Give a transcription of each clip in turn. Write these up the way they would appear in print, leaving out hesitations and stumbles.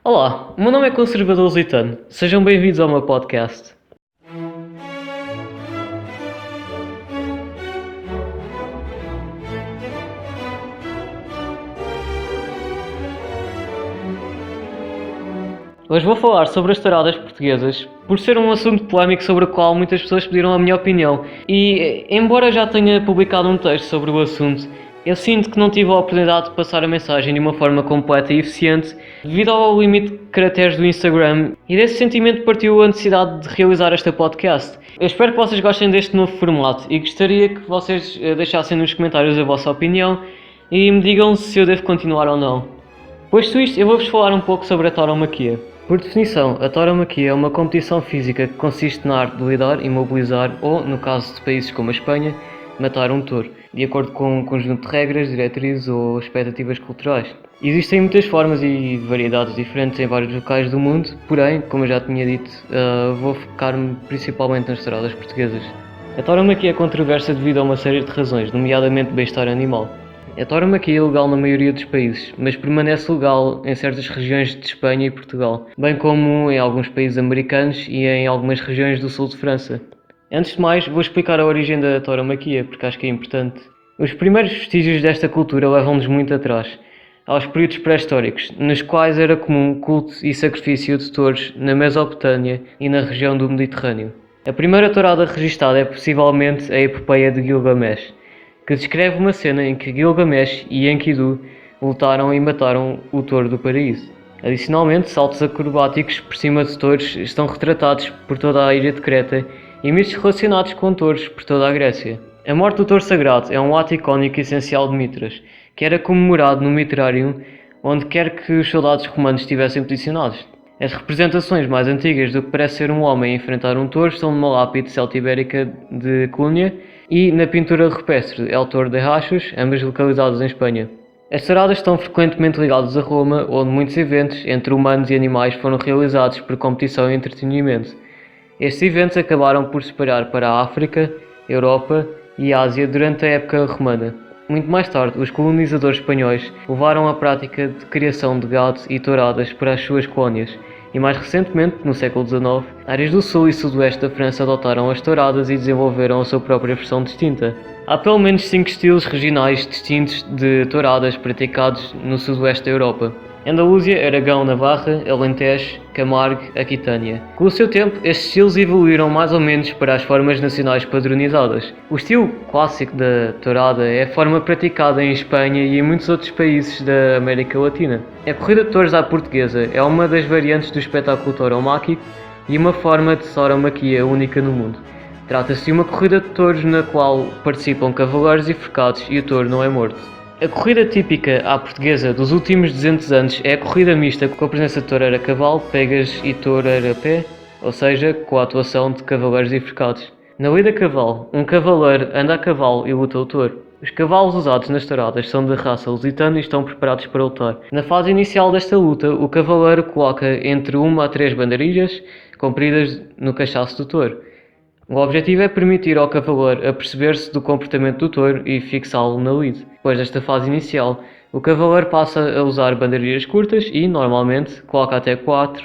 Olá, o meu nome é Conservador Lusitano. Sejam bem-vindos ao meu podcast. Hoje vou falar sobre as touradas portuguesas, por ser um assunto polémico sobre o qual muitas pessoas pediram a minha opinião. E, embora já tenha publicado um texto sobre o assunto, eu sinto que não tive a oportunidade de passar a mensagem de uma forma completa e eficiente devido ao limite de caracteres do Instagram, e desse sentimento partiu a necessidade de realizar este podcast. Eu espero que vocês gostem deste novo formato e gostaria que vocês deixassem nos comentários a vossa opinião e me digam se eu devo continuar ou não. Posto isto, eu vou-vos falar um pouco sobre a tauromaquia. Por definição, a tauromaquia é uma competição física que consiste na arte de lidar, imobilizar ou, no caso de países como a Espanha, matar um touro, de acordo com um conjunto de regras, diretrizes ou expectativas culturais. Existem muitas formas e variedades diferentes em vários locais do mundo, porém, como eu já tinha dito, vou focar-me principalmente nas touradas portuguesas. A tauromaquia é controversa devido a uma série de razões, nomeadamente bem-estar animal. A tauromaquia é legal na maioria dos países, mas permanece legal em certas regiões de Espanha e Portugal, bem como em alguns países americanos e em algumas regiões do sul de França. Antes de mais, vou explicar a origem da tauromaquia, porque acho que é importante. Os primeiros vestígios desta cultura levam-nos muito atrás, aos períodos pré-históricos, nos quais era comum culto e sacrifício de touros na Mesopotâmia e na região do Mediterrâneo. A primeira tourada registada é possivelmente a epopeia de Gilgamesh, que descreve uma cena em que Gilgamesh e Enkidu lutaram e mataram o touro do paraíso. Adicionalmente, saltos acrobáticos por cima de touros estão retratados por toda a ilha de Creta e mitos relacionados com touros por toda a Grécia. A morte do touro sagrado é um ato icónico e essencial de Mitras, que era comemorado no Mitrarium, onde quer que os soldados romanos estivessem posicionados. As representações mais antigas do que parece ser um homem a enfrentar um touro estão numa lápide celtibérica de Cunha e na pintura rupestre El Touro de Rachos, ambas localizadas em Espanha. As touradas estão frequentemente ligadas a Roma, onde muitos eventos entre humanos e animais foram realizados por competição e entretenimento. Estes eventos acabaram por se espalhar para a África, Europa e Ásia durante a época romana. Muito mais tarde, os colonizadores espanhóis levaram a prática de criação de gado e touradas para as suas colónias, e mais recentemente, no século XIX, áreas do sul e sudoeste da França adotaram as touradas e desenvolveram a sua própria versão distinta. Há pelo menos 5 estilos regionais distintos de touradas praticados no sudoeste da Europa: Andaluzia, Aragão, Navarra, Alentejo, Camargo, Aquitânia. Com o seu tempo, estes estilos evoluíram mais ou menos para as formas nacionais padronizadas. O estilo clássico da tourada é a forma praticada em Espanha e em muitos outros países da América Latina. A corrida de touros à portuguesa é uma das variantes do espetáculo tauromáquico e uma forma de tauromaquia única no mundo. Trata-se de uma corrida de touros na qual participam cavaleiros e forcados e o touro não é morto. A corrida típica à portuguesa dos últimos 200 anos é a corrida mista com a presença de toureiro a cavalo, pegas e toureiro a pé, ou seja, com a atuação de cavaleiros e forcados. Na lida a cavalo, um cavaleiro anda a cavalo e luta o touro. Os cavalos usados nas touradas são de raça lusitana e estão preparados para lutar. Na fase inicial desta luta, o cavaleiro coloca entre 1 a 3 bandeirilhas compridas no cachaço do touro. O objetivo é permitir ao cavaleiro aperceber-se do comportamento do touro e fixá-lo na lide. Depois desta fase inicial, o cavaleiro passa a usar bandeirinhas curtas e, normalmente, coloca até 4,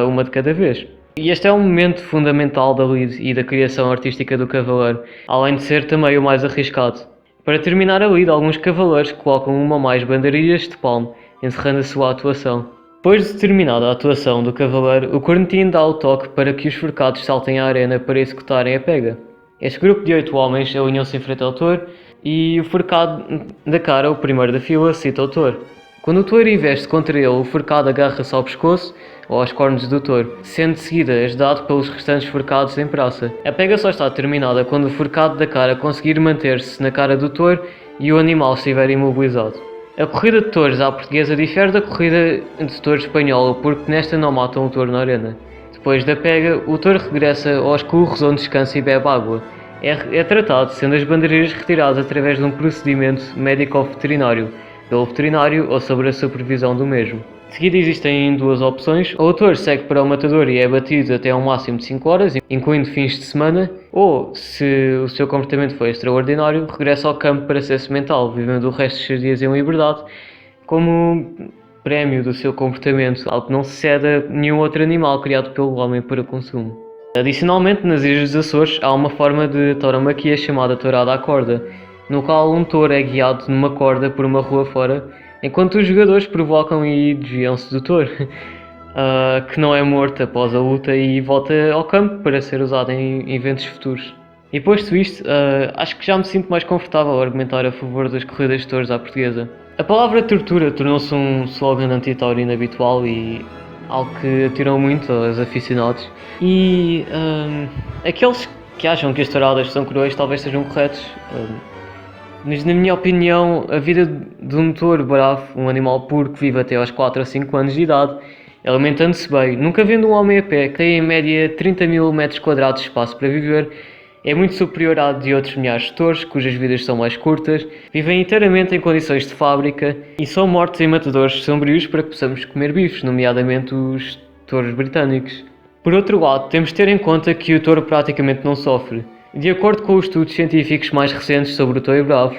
uma de cada vez. E este é um momento fundamental da lide e da criação artística do cavaleiro, além de ser também o mais arriscado. Para terminar a lide, alguns cavaleiros colocam uma ou mais bandeirinhas de palmo, encerrando a sua atuação. Depois de terminada a atuação do cavaleiro, o cornetino dá o toque para que os forcados saltem à arena para executarem a pega. Este grupo de 8 homens alinham-se em frente ao touro e o forcado da cara, o primeiro da fila, cita o touro. Quando o touro investe contra ele, o forcado agarra-se ao pescoço ou aos cornos do touro, sendo de seguida ajudado pelos restantes forcados em praça. A pega só está terminada quando o forcado da cara conseguir manter-se na cara do touro e o animal estiver imobilizado. A corrida de touros à portuguesa difere da corrida de touros espanhola porque nesta não matam o touro na arena. Depois da pega, o touro regressa aos curros onde descansa e bebe água. É tratado, sendo as bandeirinhas retiradas através de um procedimento médico-veterinário, pelo veterinário ou sob a supervisão do mesmo. De seguida existem duas opções: ou o touro segue para o matador e é abatido até um máximo de 5 horas, incluindo fins de semana, ou, se o seu comportamento foi extraordinário, regressa ao campo para ser semental, vivendo o resto dos seus dias em liberdade, como prémio do seu comportamento, algo que não se cede a nenhum outro animal criado pelo homem para consumo. Adicionalmente, nas Ilhas dos Açores há uma forma de tauromaquia chamada tourada à corda, no qual um touro é guiado numa corda por uma rua fora, enquanto os jogadores provocam e desviam-se do touro, que não é morto após a luta e volta ao campo para ser usado em eventos futuros. E posto isto, acho que já me sinto mais confortável a argumentar a favor das corridas de touros à portuguesa. A palavra tortura tornou-se um slogan anti-taurino habitual e algo que atirou muito aos aficionados. E aqueles que acham que as touradas são cruéis talvez sejam corretos, mas na minha opinião a vida de um touro bravo, um animal puro que vive até aos 4 ou 5 anos de idade, alimentando-se bem, nunca vendo um homem a pé que tem em média 30 mil metros quadrados de espaço para viver, é muito superior à de outros milhares de touros, cujas vidas são mais curtas, vivem inteiramente em condições de fábrica e são mortos em matadouros sombrios para que possamos comer bifes, nomeadamente os touros britânicos. Por outro lado, temos de ter em conta que o touro praticamente não sofre. De acordo com os estudos científicos mais recentes sobre o touro bravo,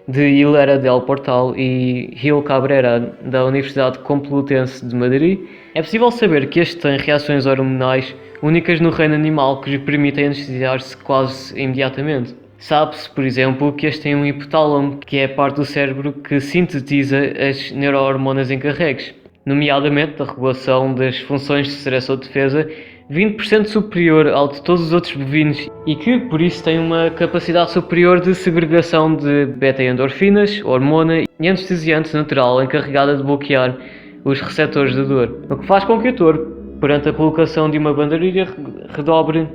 de Hilera del Portal e Gil Cabrera, da Universidade Complutense de Madrid, é possível saber que este tem reações hormonais únicas no reino animal que lhe permitem anestesiar-se quase imediatamente. Sabe-se, por exemplo, que este tem um hipotálamo, que é a parte do cérebro que sintetiza as neurohormonas encarregues, nomeadamente da regulação das funções de stress ou defesa, 20% superior ao de todos os outros bovinos e que, por isso, tem uma capacidade superior de segregação de beta-endorfinas, hormona e anestesiante natural encarregada de bloquear os receptores da dor, o que faz com que o touro, perante a colocação de uma bandeirilha, redobre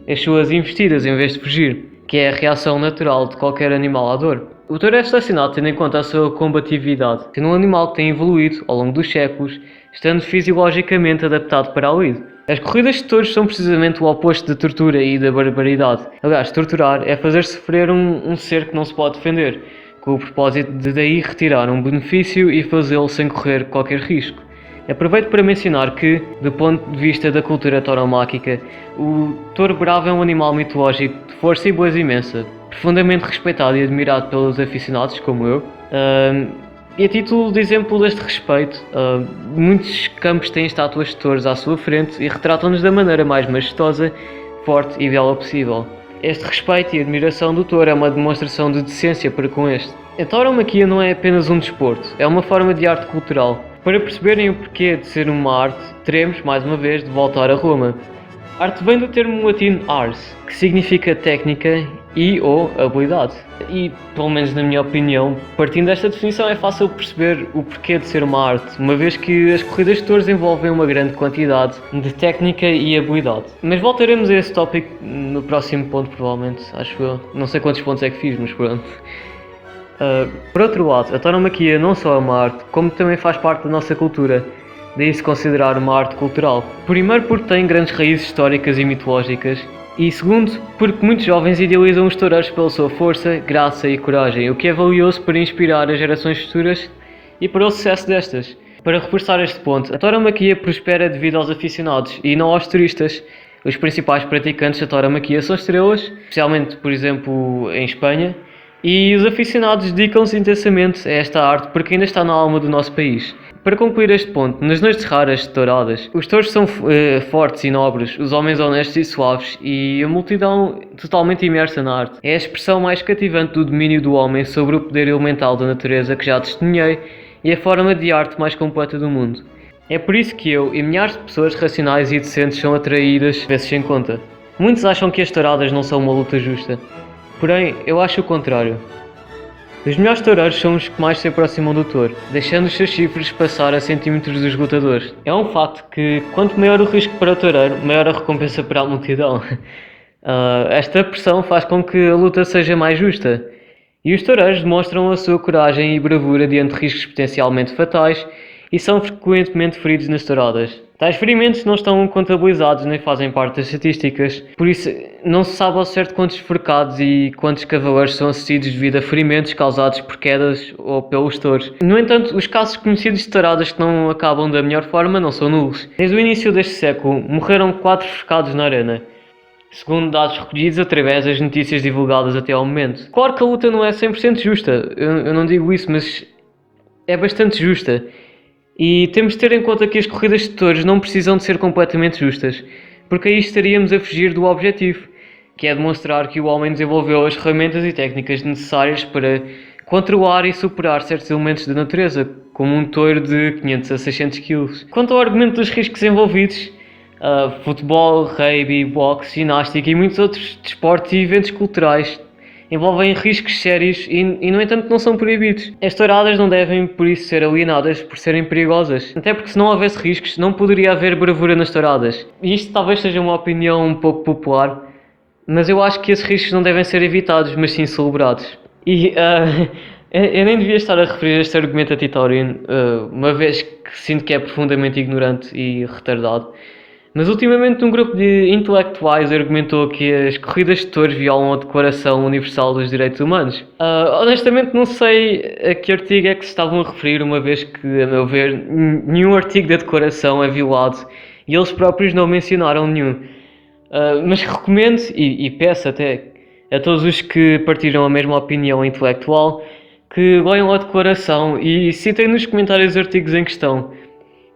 as suas investidas em vez de fugir, que é a reação natural de qualquer animal à dor. O touro é selecionado tendo em conta a sua combatividade, sendo um animal que tem evoluído ao longo dos séculos, estando fisiologicamente adaptado para a lide. As corridas de touros são precisamente o oposto da tortura e da barbaridade. Aliás, torturar é fazer sofrer um ser que não se pode defender, com o propósito de daí retirar um benefício e fazê-lo sem correr qualquer risco. Aproveito para mencionar que, do ponto de vista da cultura tauromáquica, o touro bravo é um animal mitológico de força e beleza imensa, profundamente respeitado e admirado pelos aficionados como eu. E a título de exemplo deste respeito, muitos campos têm estátuas de touros à sua frente e retratam-nos da maneira mais majestosa, forte e bela possível. Este respeito e admiração do touro é uma demonstração de decência para com este. A tauromaquia não é apenas um desporto, é uma forma de arte cultural. Para perceberem o porquê de ser uma arte, teremos, mais uma vez, de voltar a Roma. Arte vem do termo latino ars, que significa técnica e ou habilidade. E, pelo menos na minha opinião, partindo desta definição é fácil perceber o porquê de ser uma arte, uma vez que as corridas de touros envolvem uma grande quantidade de técnica e habilidade. Mas voltaremos a esse tópico no próximo ponto, provavelmente, acho eu. Não sei quantos pontos é que fiz, mas pronto. Por outro lado, a tauromaquia não só é uma arte, como também faz parte da nossa cultura, daí se considerar uma arte cultural. Primeiro porque tem grandes raízes históricas e mitológicas, e segundo porque muitos jovens idealizam os toureiros pela sua força, graça e coragem, o que é valioso para inspirar as gerações futuras e para o sucesso destas. Para reforçar este ponto, a tauromaquia prospera devido aos aficionados e não aos turistas. Os principais praticantes da tauromaquia são estrelas, especialmente, por exemplo, em Espanha, e os aficionados dedicam-se intensamente a esta arte porque ainda está na alma do nosso país. Para concluir este ponto, nas noites raras de touradas, os touros são fortes e nobres, os homens honestos e suaves e a multidão totalmente imersa na arte. É a expressão mais cativante do domínio do homem sobre o poder elemental da natureza que já testemunhei e a forma de arte mais completa do mundo. É por isso que eu e milhares de pessoas racionais e decentes são atraídas vezes sem conta. Muitos acham que as touradas não são uma luta justa. Porém, eu acho o contrário. Os melhores toureiros são os que mais se aproximam do touro, deixando os seus chifres passar a centímetros dos lutadores. É um facto que, quanto maior o risco para o toureiro, maior a recompensa para a multidão. Esta pressão faz com que a luta seja mais justa. E os toureiros demonstram a sua coragem e bravura diante de riscos potencialmente fatais e são frequentemente feridos nas touradas. Tais ferimentos não estão contabilizados nem fazem parte das estatísticas, por isso não se sabe ao certo quantos forcados e quantos cavaleiros são assistidos devido a ferimentos causados por quedas ou pelos touros. No entanto, os casos conhecidos de touradas que não acabam da melhor forma não são nulos. Desde o início deste século, morreram 4 forcados na arena, segundo dados recolhidos através das notícias divulgadas até ao momento. Claro que a luta não é 100% justa, eu não digo isso, mas é bastante justa. E temos de ter em conta que as corridas de touros não precisam de ser completamente justas, porque aí estaríamos a fugir do objetivo, que é demonstrar que o homem desenvolveu as ferramentas e técnicas necessárias para controlar e superar certos elementos da natureza, como um touro de 500 a 600 kg. Quanto ao argumento dos riscos envolvidos, futebol, rugby, boxe, ginástica e muitos outros desportos e eventos culturais envolvem riscos sérios e, no entanto, não são proibidos. As touradas não devem, por isso, ser alienadas por serem perigosas. Até porque, se não houvesse riscos, não poderia haver bravura nas touradas. E isto talvez seja uma opinião um pouco popular, mas eu acho que esses riscos não devem ser evitados, mas sim celebrados. E eu nem devia estar a referir este argumento a ti, Taurino, uma vez que sinto que é profundamente ignorante e retardado. Mas ultimamente um grupo de intelectuais argumentou que as corridas de touros violam a Declaração Universal dos Direitos Humanos. Honestamente não sei a que artigo é que se estavam a referir, uma vez que, a meu ver, nenhum artigo da Declaração é violado e eles próprios não mencionaram nenhum. Mas recomendo e peço até a todos os que partilham a mesma opinião intelectual que leiam a Declaração e citem nos comentários os artigos em questão.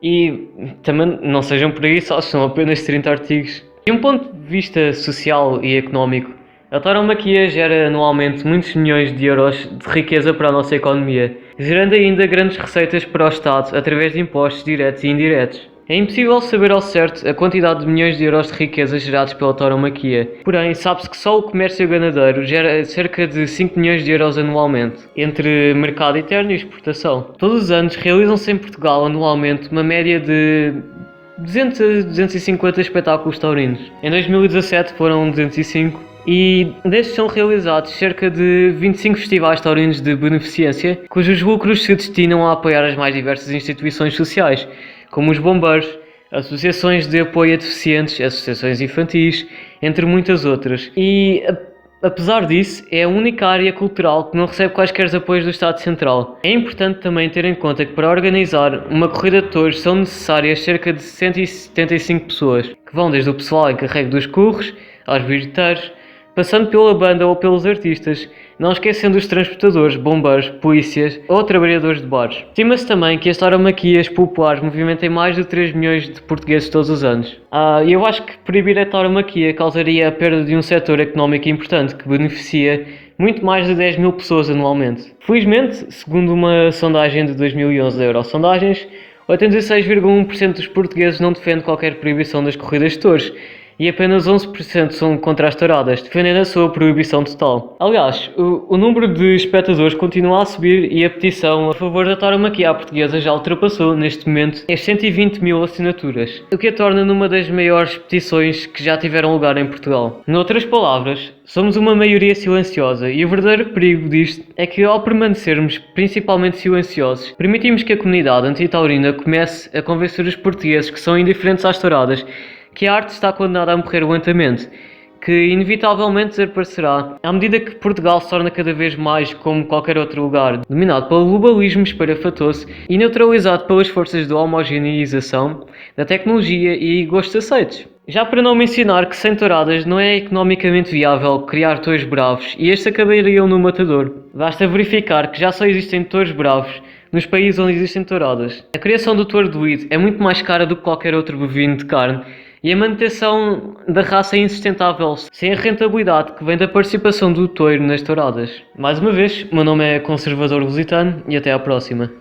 E também não sejam por aí só, são apenas 30 artigos. De um ponto de vista social e económico, a tauromaquia gera anualmente muitos milhões de euros de riqueza para a nossa economia, gerando ainda grandes receitas para o Estado através de impostos diretos e indiretos. É impossível saber ao certo a quantidade de milhões de euros de riqueza gerados pela tauromaquia, porém sabe-se que só o comércio ganadeiro gera cerca de 5 milhões de euros anualmente, entre mercado interno e exportação. Todos os anos realizam-se em Portugal anualmente uma média de 200 a 250 espetáculos taurinos. Em 2017 foram 205 e destes são realizados cerca de 25 festivais taurinos de beneficência, cujos lucros se destinam a apoiar as mais diversas instituições sociais, como os bombeiros, associações de apoio a deficientes, associações infantis, entre muitas outras. E, apesar disso, é a única área cultural que não recebe quaisquer apoios do Estado Central. É importante também ter em conta que para organizar uma corrida de touros são necessárias cerca de 175 pessoas, que vão desde o pessoal encarregue dos curros, aos bilheteiros, passando pela banda ou pelos artistas, não esquecendo os transportadores, bombeiros, polícias ou trabalhadores de bares. Estima-se também que as tauromaquias populares movimentem mais de 3 milhões de portugueses todos os anos. E eu acho que proibir a tauromaquia causaria a perda de um setor económico importante que beneficia muito mais de 10 mil pessoas anualmente. Felizmente, segundo uma sondagem de 2011 da Eurosondagens, 86,1% dos portugueses não defende qualquer proibição das corridas de touros, e apenas 11% são contra as touradas, defendendo a sua proibição total. Aliás, o número de espectadores continua a subir e a petição a favor da tauromaquia portuguesa já ultrapassou, neste momento, as 120 mil assinaturas, o que a torna numa das maiores petições que já tiveram lugar em Portugal. Noutras palavras, somos uma maioria silenciosa e o verdadeiro perigo disto é que, ao permanecermos principalmente silenciosos, permitimos que a comunidade antitaurina comece a convencer os portugueses que são indiferentes às touradas que a arte está condenada a morrer lentamente, que inevitavelmente desaparecerá à medida que Portugal se torna cada vez mais como qualquer outro lugar, dominado pelo globalismo espalhafatoso e neutralizado pelas forças de homogeneização, da tecnologia e gostos aceitos. Já para não mencionar que sem touradas não é economicamente viável criar touros bravos e estes acabariam no matador. Basta verificar que já só existem touros bravos nos países onde existem touradas. A criação do touro doído é muito mais cara do que qualquer outro bovino de carne, e a manutenção da raça é insustentável, sem a rentabilidade que vem da participação do touro nas touradas. Mais uma vez, o meu nome é Conservador Lusitano e até à próxima.